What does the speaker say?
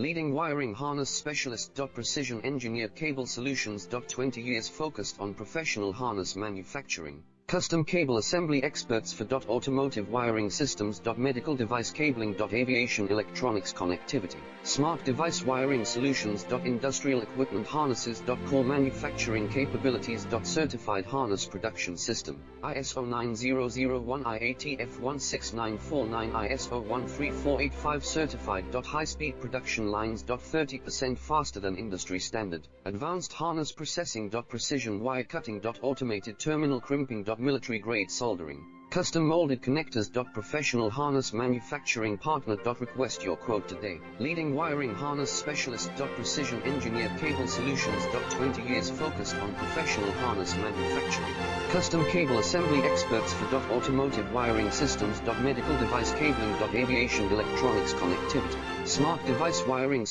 Leading wiring harness specialist. Precision engineered cable solutions. 20 years focused on professional harness manufacturing. Custom cable assembly experts for automotive wiring systems. Medical device cabling. Aviation electronics connectivity. Smart device wiring solutions. Industrial equipment harnesses. Core manufacturing capabilities. Certified harness production system. ISO 9001 IATF 16949 ISO 13485 certified. High-speed production lines. 30% faster than industry standard. Advanced harness processing. Precision wire cutting. Automated terminal crimping. Military grade soldering. Custom molded connectors. Professional harness manufacturing partner. Request your quote today. Leading wiring harness specialist. Precision engineered cable solutions. 20 years focused on professional harness manufacturing. Custom cable assembly experts for automotive wiring systems. Medical device cabling. Aviation electronics connectivity. Smart device wiring